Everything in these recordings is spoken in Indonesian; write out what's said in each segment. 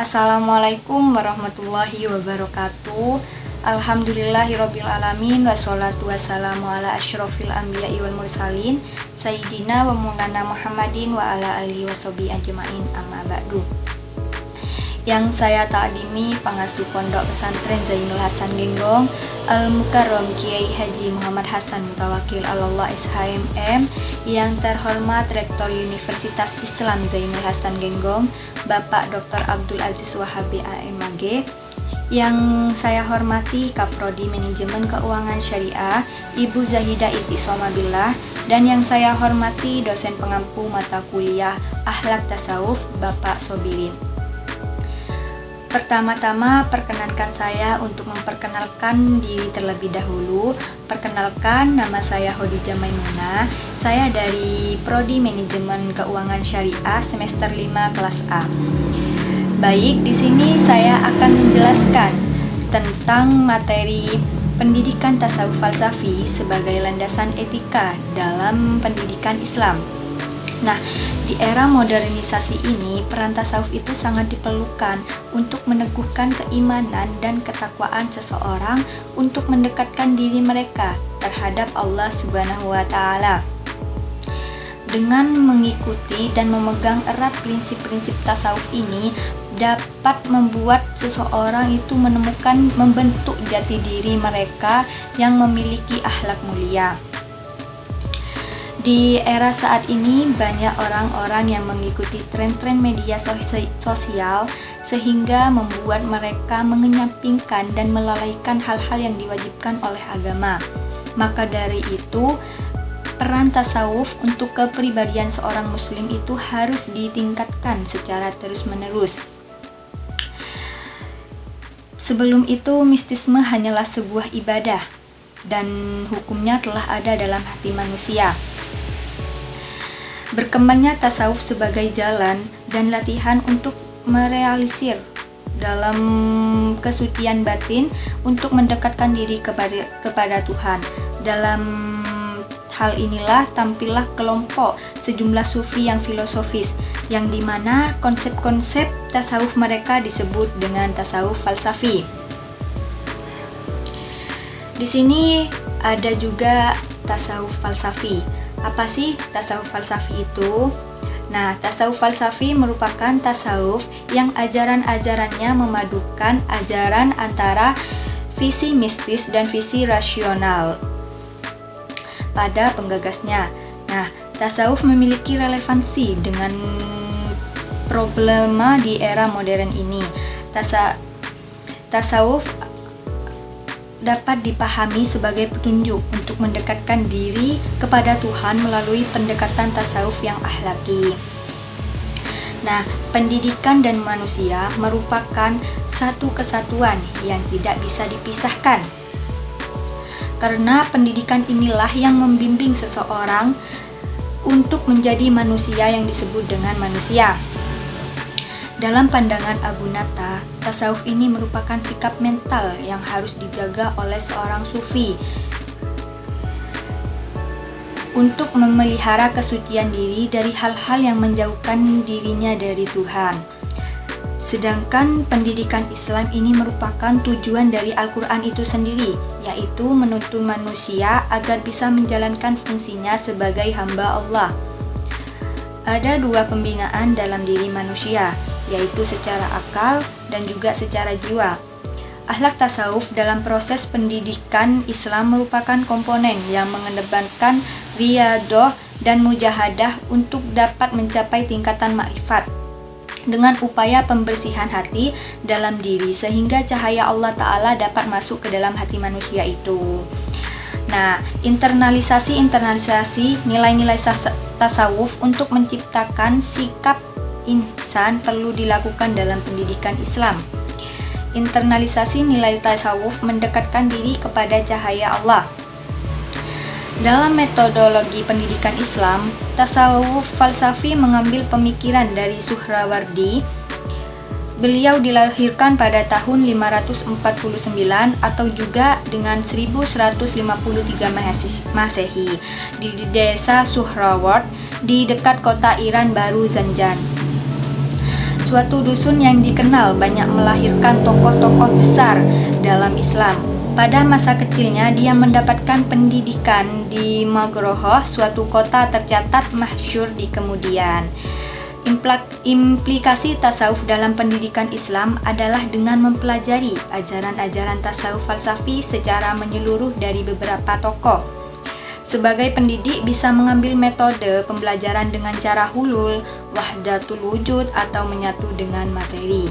Assalamualaikum warahmatullahi wabarakatuh. Alhamdulillahirabbil alamin wassalatu wassalamu ala asyrofil anbiya'i wal mursalin sayyidina wa maulana Muhammadin wa ala alihi washabihi ajmain, amma ba'du. Yang saya ta'dimi pengasuh Pondok Pesantren Zainul Hasan Genggong Al-Mukarram Kiai Haji Muhammad Hasan Mutawakil Allah SHMM, yang terhormat Rektor Universitas Islam Zainul Hasan Genggong Bapak Dr. Abdul Aziz Wahabi AMAG, yang saya hormati Kaprodi Manajemen Keuangan Syariah Ibu Zahidah Itisomah, dan yang saya hormati dosen pengampu mata kuliah Akhlak Tasawuf Bapak Sobirin. Pertama-tama perkenankan saya untuk memperkenalkan diri terlebih dahulu. Perkenalkan, nama saya Khadijah Maimunah. Saya dari Prodi Manajemen Keuangan Syariah semester 5 kelas A. Baik, di sini saya akan menjelaskan tentang materi pendidikan tasawuf falsafi sebagai landasan etika dalam pendidikan Islam. Nah, di era modernisasi ini, peran tasawuf itu sangat diperlukan untuk meneguhkan keimanan dan ketakwaan seseorang untuk mendekatkan diri mereka terhadap Allah Subhanahu wa Ta'ala. Dengan mengikuti dan memegang erat prinsip-prinsip tasawuf ini dapat membuat seseorang itu membentuk jati diri mereka yang memiliki akhlak mulia. Di era saat ini banyak orang-orang yang mengikuti tren-tren media sosial sehingga membuat mereka mengenyampingkan dan melalaikan hal-hal yang diwajibkan oleh agama. Maka dari itu, peran tasawuf untuk kepribadian seorang muslim itu harus ditingkatkan secara terus-menerus. Sebelum itu, mistisme hanyalah sebuah ibadah dan hukumnya telah ada dalam hati manusia. Berkembangnya tasawuf sebagai jalan dan latihan untuk merealisir dalam kesucian batin untuk mendekatkan diri kepada Tuhan. Dalam hal inilah tampillah kelompok sejumlah sufi yang filosofis, yang dimana konsep-konsep tasawuf mereka disebut dengan tasawuf falsafi. Di sini ada juga tasawuf falsafi. Apa sih tasawuf falsafi itu? Nah, tasawuf falsafi merupakan tasawuf yang ajaran-ajarannya memadukan ajaran antara visi mistis dan visi rasional pada penggagasnya. Nah, tasawuf memiliki relevansi dengan problema di era modern ini. Tasawuf dapat dipahami sebagai petunjuk untuk mendekatkan diri kepada Tuhan melalui pendekatan tasawuf yang akhlaki. Nah, pendidikan dan manusia merupakan satu kesatuan yang tidak bisa dipisahkan. Karena pendidikan inilah yang membimbing seseorang untuk menjadi manusia yang disebut dengan manusia. Dalam pandangan Abu Natta, tasawuf ini merupakan sikap mental yang harus dijaga oleh seorang sufi untuk memelihara kesucian diri dari hal-hal yang menjauhkan dirinya dari Tuhan. Sedangkan pendidikan Islam ini merupakan tujuan dari Al-Quran itu sendiri, yaitu menuntun manusia agar bisa menjalankan fungsinya sebagai hamba Allah. Ada dua pembinaan dalam diri manusia, yaitu secara akal dan juga secara jiwa. Akhlak tasawuf dalam proses pendidikan Islam merupakan komponen yang mengedepankan riyadhah dan mujahadah untuk dapat mencapai tingkatan makrifat dengan upaya pembersihan hati dalam diri sehingga cahaya Allah Ta'ala dapat masuk ke dalam hati manusia itu. Nah, internalisasi nilai-nilai tasawuf untuk menciptakan sikap insan perlu dilakukan dalam pendidikan Islam. Internalisasi nilai tasawuf mendekatkan diri kepada cahaya Allah. Dalam metodologi pendidikan Islam, tasawuf falsafi mengambil pemikiran dari Suhrawardi. Beliau dilahirkan pada tahun 549 atau juga dengan 1153 Masehi di desa Suhraward di dekat kota Iran Baru Zanjan. suatu dusun yang dikenal banyak melahirkan tokoh-tokoh besar dalam Islam. Pada masa kecilnya dia mendapatkan pendidikan di Maghroho, suatu kota tercatat masyhur di kemudian. Implikasi tasawuf dalam pendidikan Islam adalah dengan mempelajari ajaran-ajaran tasawuf falsafi secara menyeluruh dari beberapa tokoh. Sebagai pendidik bisa mengambil metode pembelajaran dengan cara hulul, wahdatul wujud, atau menyatu dengan materi.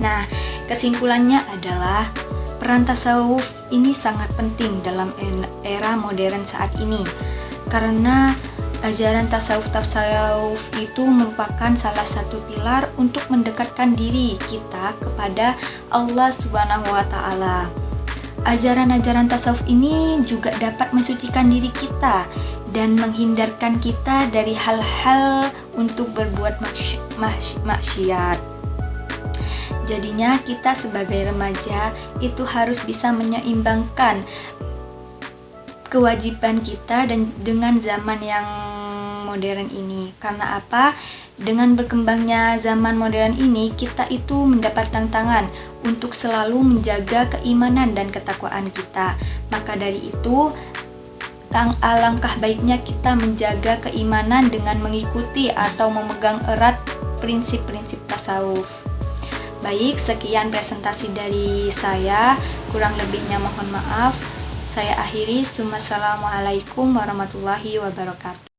Nah, kesimpulannya adalah peran tasawuf ini sangat penting dalam era modern saat ini, karena ajaran tasawuf itu merupakan salah satu pilar untuk mendekatkan diri kita kepada Allah Subhanahu wa Ta'ala. Ajaran-ajaran tasawuf ini juga dapat mensucikan diri kita dan menghindarkan kita dari hal-hal untuk berbuat maksiat. Jadinya kita sebagai remaja itu harus bisa menyeimbangkan kewajiban kita dan dengan zaman yang modern ini. Karena apa? Dengan berkembangnya zaman modern ini, kita itu mendapat tantangan untuk selalu menjaga keimanan dan ketakwaan kita. Maka dari itu, alangkah baiknya kita menjaga keimanan dengan mengikuti atau memegang erat prinsip-prinsip tasawuf. Baik, sekian presentasi dari saya. Kurang lebihnya mohon maaf. Saya akhiri. Wassalamualaikum warahmatullahi wabarakatuh.